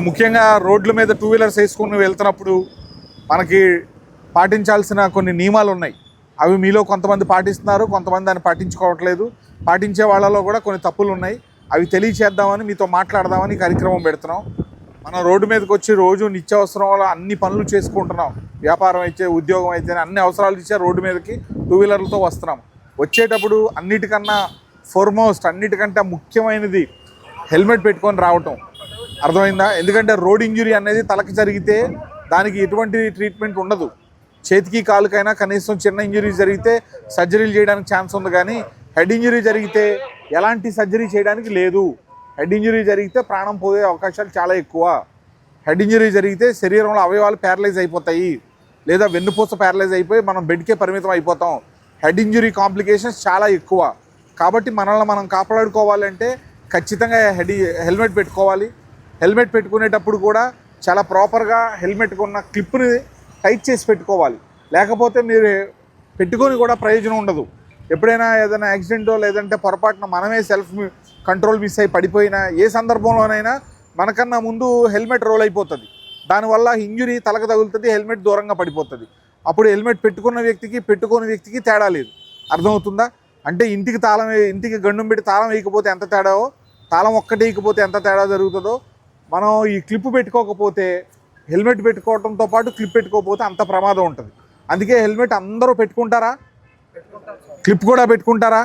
ముఖ్యంగా రోడ్ల మీద టూ వీలర్స్ వేసుకుని వెళ్తున్నప్పుడు మనకి పాటించాల్సిన కొన్ని నియమాలు ఉన్నాయి. అవి మీలో కొంతమంది పాటిస్తున్నారు, కొంతమంది దాన్ని పాటించుకోవట్లేదు. పాటించే వాళ్ళలో కూడా కొన్ని తప్పులు ఉన్నాయి. అవి తెలియచేద్దామని మీతో మాట్లాడదామని కార్యక్రమం పెడుతున్నాం. మనం రోడ్డు మీదకి వచ్చి రోజు నిత్యావసరం వల్ల అన్ని పనులు చేసుకుంటున్నాం. వ్యాపారం అయితే, ఉద్యోగం అయితే అన్ని అవసరాలు ఇచ్చే రోడ్డు మీదకి టూ వీలర్లతో వస్తున్నాం. వచ్చేటప్పుడు అన్నిటికన్నా ఫార్మోస్ట్, అన్నిటికంటే ముఖ్యమైనది హెల్మెట్ పెట్టుకొని రావటం. అర్థమైందా? ఎందుకంటే రోడ్ ఇంజురీ అనేది తలకి జరిగితే దానికి ఎటువంటి ట్రీట్మెంట్ ఉండదు. చేతికి కాలుకైనా కనీసం చిన్న ఇంజురీ జరిగితే సర్జరీలు చేయడానికి ఛాన్స్ ఉంది, కానీ హెడ్ ఇంజురీ జరిగితే ఎలాంటి సర్జరీ చేయడానికి లేదు. హెడ్ ఇంజురీ జరిగితే ప్రాణం పోయే అవకాశాలు చాలా ఎక్కువ. హెడ్ ఇంజురీ జరిగితే శరీరంలో అవయవాలు ప్యారలైజ్ అయిపోతాయి, లేదా వెన్నుపూస ప్యారలైజ్ అయిపోయి మనం బెడ్కే పరిమితం అయిపోతాం. హెడ్ ఇంజురీ కాంప్లికేషన్స్ చాలా ఎక్కువ. కాబట్టి మనల్ని మనం కాపాడుకోవాలంటే ఖచ్చితంగా హెల్మెట్ పెట్టుకోవాలి. హెల్మెట్ పెట్టుకునేటప్పుడు కూడా చాలా ప్రాపర్గా హెల్మెట్కి ఉన్న క్లిప్ని టైట్ చేసి పెట్టుకోవాలి. లేకపోతే మీరు పెట్టుకొని కూడా ప్రయోజనం ఉండదు. ఎప్పుడైనా ఏదైనా యాక్సిడెంటో లేదంటే పొరపాటున మనమే సెల్ఫ్ కంట్రోల్ మిస్ అయి పడిపోయినా, ఏ సందర్భంలోనైనా మనకన్నా ముందు హెల్మెట్ రోల్ అయిపోతుంది. దానివల్ల ఇంజురీ తలకు తగులుతుంది, హెల్మెట్ దూరంగా పడిపోతుంది. అప్పుడు హెల్మెట్ పెట్టుకున్న వ్యక్తికి పెట్టుకోని వ్యక్తికి తేడా లేదు. అర్థమవుతుందా? అంటే ఇంటికి గండం పెట్టి తాళం వేయకపోతే ఎంత తేడావో, తాళం ఒక్కటి వేయకపోతే ఎంత తేడా జరుగుతుందో, మనం ఈ క్లిప్ పెట్టుకోకపోతే, హెల్మెట్ పెట్టుకోవడంతో పాటు క్లిప్ పెట్టుకోకపోతే అంత ప్రమాదం ఉంటుంది. అందుకే హెల్మెట్ అందరూ పెట్టుకుంటారా? క్లిప్ కూడా పెట్టుకుంటారా?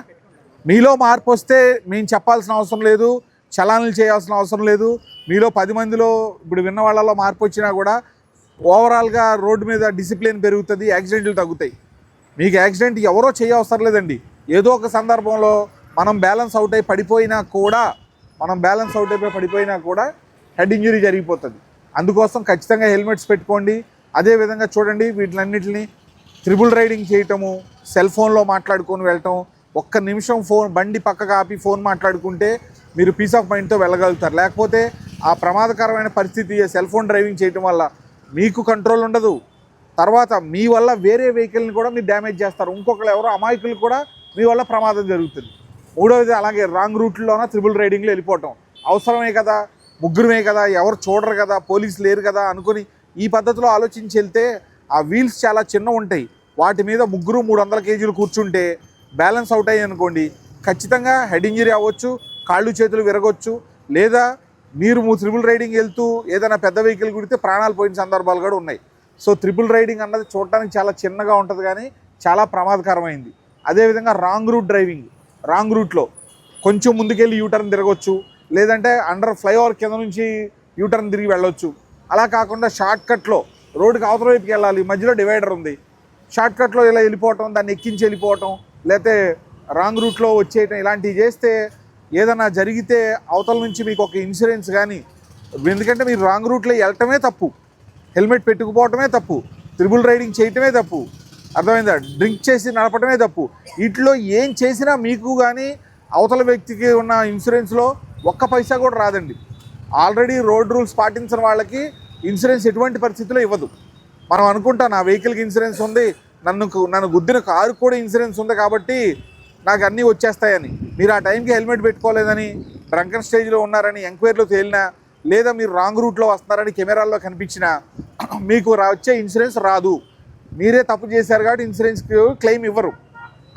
మీలో మార్పు వస్తే మేము చెప్పాల్సిన అవసరం లేదు, చలానాలు చేయాల్సిన అవసరం లేదు. మీలో 10 మందిలో ఇప్పుడు విన్న వాళ్ళలో మార్పు వచ్చినా కూడా ఓవరాల్గా రోడ్డు మీద డిసిప్లిన్ పెరుగుతుంది, యాక్సిడెంట్లు తగ్గుతాయి. మీకు యాక్సిడెంట్ ఎవరో చేయవసరం లేదండి. ఏదో ఒక సందర్భంలో మనం బ్యాలెన్స్ అవుట్ అయి పడిపోయినా కూడా హెడ్ ఇంజరీ జరిగిపోతుంది. అందుకోసం ఖచ్చితంగా హెల్మెట్స్ పెట్టుకోండి. అదేవిధంగా చూడండి, వీటిలన్నింటినీ త్రిబుల్ రైడింగ్ చేయటము, సెల్ ఫోన్లో మాట్లాడుకొని వెళ్ళటం, ఒక్క నిమిషం బండి పక్కకు ఆపి ఫోన్ మాట్లాడుకుంటే మీరు పీస్ ఆఫ్ మైండ్తో వెళ్ళగలుగుతారు. లేకపోతే ఆ ప్రమాదకరమైన పరిస్థితి సెల్ ఫోన్ డ్రైవింగ్ చేయటం వల్ల మీకు కంట్రోల్ ఉండదు. తర్వాత మీ వల్ల వేరే వెహికల్ని కూడా మీరు డ్యామేజ్ చేస్తారు. ఇంకొకరు ఎవరో అమాయకులు కూడా మీ వల్ల ప్రమాదం జరుగుతుంది. మూడవది అలాగే రాంగ్ రూట్లోన త్రిబుల్ రైడింగ్లో వెళ్ళిపోవటం. అవసరమే కదా, ముగ్గురమే కదా, ఎవరు చూడరు కదా, పోలీసు లేరు కదా అనుకుని ఈ పద్ధతిలో ఆలోచించి వెళ్తే ఆ వీల్స్ చాలా చిన్న ఉంటాయి. వాటి మీద ముగ్గురు 300 కేజీలు కూర్చుంటే బ్యాలెన్స్ అవుట్ అయ్యి అనుకోండి, ఖచ్చితంగా హెడ్ ఇంజరీ అవ్వచ్చు, కాళ్ళు చేతులు విరగొచ్చు, లేదా మీరు త్రిబుల్ రైడింగ్ వెళ్తూ ఏదైనా పెద్ద వెహికల్ కుడితే ప్రాణాలు పోయిన సందర్భాలు కూడా ఉన్నాయి. సో త్రిబుల్ రైడింగ్ అన్నది చూడటానికి చాలా చిన్నగా ఉంటుంది, కానీ చాలా ప్రమాదకరమైంది. అదేవిధంగా రాంగ్ రూట్ డ్రైవింగ్, రాంగ్ రూట్లో కొంచెం ముందుకెళ్ళి యూటర్న్ తిరగవచ్చు, లేదంటే అండర్ ఫ్లైఓవర్ కింద నుంచి యూటర్న్ తిరిగి వెళ్ళొచ్చు. అలా కాకుండా షార్ట్కట్లో రోడ్డుకి అవతల వైపుకి వెళ్ళాలి, మధ్యలో డివైడర్ ఉంది, షార్ట్కట్లో ఇలా వెళ్ళిపోవటం, దాన్ని ఎక్కించి వెళ్ళిపోవటం, లేకపోతే రాంగ్ రూట్లో వచ్చేయటం, ఇలాంటివి చేస్తే ఏదైనా జరిగితే అవతల నుంచి మీకు ఒక ఇన్సూరెన్స్ కానీ, ఎందుకంటే మీరు రాంగ్ రూట్లో వెళ్ళటమే తప్పు, హెల్మెట్ పెట్టుకుపోవటమే తప్పు, త్రిబుల్ రైడింగ్ చేయటమే తప్పు. అర్థమైందా? డ్రింక్ చేసి నడపటమే తప్పు. వీటిలో ఏం చేసినా మీకు కానీ అవతల వ్యక్తికి ఉన్న ఇన్సూరెన్స్లో ఒక్క పైసా కూడా రాదండి. ఆల్రెడీ రోడ్ రూల్స్ పాటించిన వాళ్ళకి ఇన్సూరెన్స్ ఎటువంటి పరిస్థితుల్లో ఇవ్వదు. మనం అనుకుంటాం నా వెహికల్కి ఇన్సూరెన్స్ ఉంది, నన్ను గుద్దిన కారు కూడా ఇన్సూరెన్స్ ఉంది కాబట్టి నాకు అన్నీ వచ్చేస్తాయని. మీరు ఆ టైంకి హెల్మెట్ పెట్టుకోలేదని, డ్రంకన్ స్టేజ్లో ఉన్నారని ఎంక్వైరీలో తేలినా, లేదా మీరు రాంగ్ రూట్లో వస్తున్నారని కెమెరాల్లో కనిపించినా మీకు వచ్చే ఇన్సూరెన్స్ రాదు. మీరే తప్పు చేశారు కాబట్టి ఇన్సూరెన్స్కి క్లెయిమ్ ఇవ్వరు.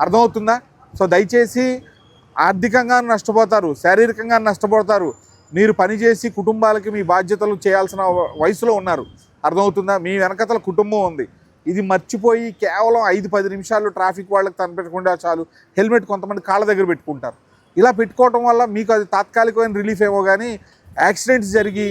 అర్థమవుతుందా? సో దయచేసి ఆర్థికంగా నష్టపోతారు, శారీరకంగా నష్టపోతారు. మీరు పనిచేసి కుటుంబాలకి మీ బాధ్యతలు చేయాల్సిన వయసులో ఉన్నారు. అర్థమవుతుందా? మీ వెనకతల కుటుంబం ఉంది. ఇది మర్చిపోయి కేవలం 5-10 నిమిషాలు ట్రాఫిక్ వాళ్ళకి తనపెట్టకుండా చాలు హెల్మెట్ కొంతమంది కాళ్ళ దగ్గర పెట్టుకుంటారు. ఇలా పెట్టుకోవటం వల్ల మీకు అది తాత్కాలికమైన రిలీఫ్ ఏమో, కానీ యాక్సిడెంట్స్ జరిగి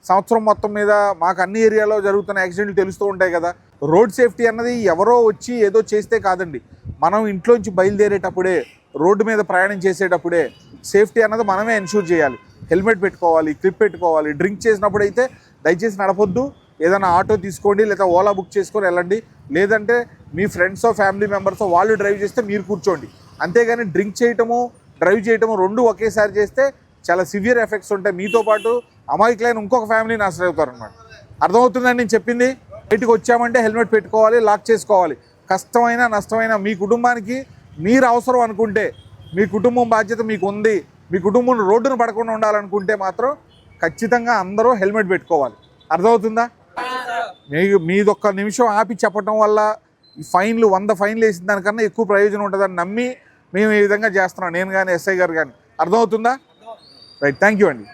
సంవత్సరం మొత్తం మీద మాకు అన్ని ఏరియాలో జరుగుతున్న యాక్సిడెంట్లు తెలుస్తూ ఉంటాయి కదా. రోడ్ సేఫ్టీ అన్నది ఎవరో వచ్చి ఏదో చేస్తే కాదండి, మనం ఇంట్లోంచి బయలుదేరేటప్పుడే, రోడ్డు మీద ప్రయాణం చేసేటప్పుడే సేఫ్టీ అన్నది మనమే ఎన్ష్యూర్ చేయాలి. హెల్మెట్ పెట్టుకోవాలి, క్లిప్ పెట్టుకోవాలి. డ్రింక్ చేసినప్పుడు అయితే దయచేసి నడపొద్దు. ఏదైనా ఆటో తీసుకోండి, లేదా ఓలా బుక్ చేసుకొని వెళ్ళండి. లేదంటే మీ ఫ్రెండ్సో ఫ్యామిలీ మెంబర్సో వాళ్ళు డ్రైవ్ చేస్తే మీరు కూర్చోండి. అంతేగాని డ్రింక్ చేయటము, డ్రైవ్ చేయటము రెండు ఒకేసారి చేస్తే చాలా సివియర్ ఎఫెక్ట్స్ ఉంటాయి. మీతో పాటు అమాయకులైన ఇంకొక ఫ్యామిలీని నాశనం అవుతారు అన్నమాట. అర్థమవుతుందని నేను చెప్పింది? బయటకు వచ్చామంటే హెల్మెట్ పెట్టుకోవాలి, లాక్ చేసుకోవాలి. కష్టమైన నష్టమైన మీ కుటుంబానికి మీరు అవసరం అనుకుంటే, మీ కుటుంబం బాధ్యత మీకు ఉంది, మీ కుటుంబం రోడ్డును పడకుండా ఉండాలనుకుంటే మాత్రం ఖచ్చితంగా అందరూ హెల్మెట్ పెట్టుకోవాలి. అర్థమవుతుందా? మీదొక్క నిమిషం ఆపి చెప్పడం వల్ల ఈ ఫైన్లు 100 ఫైన్లు వేసిన దానికన్నా ఎక్కువ ప్రయోజనం ఉంటుందని నమ్మి మేము ఈ విధంగా చేస్తున్నాం, నేను కానీ ఎస్ఐ గారు కానీ. అర్థమవుతుందా? రైట్, థ్యాంక్ యూ అండి.